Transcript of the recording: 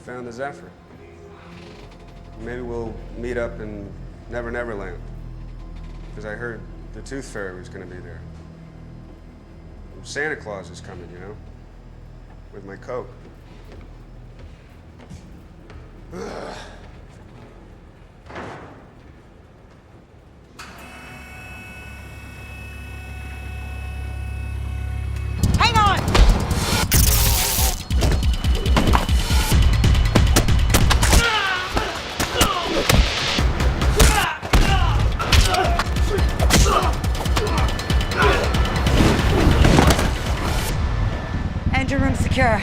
found the Zephyr. Maybe we'll meet up in Never Never Land. Because I heard the Tooth Fairy was going to be there. Santa Claus is coming, you know? With my Coke. Hang on! Enter room secure.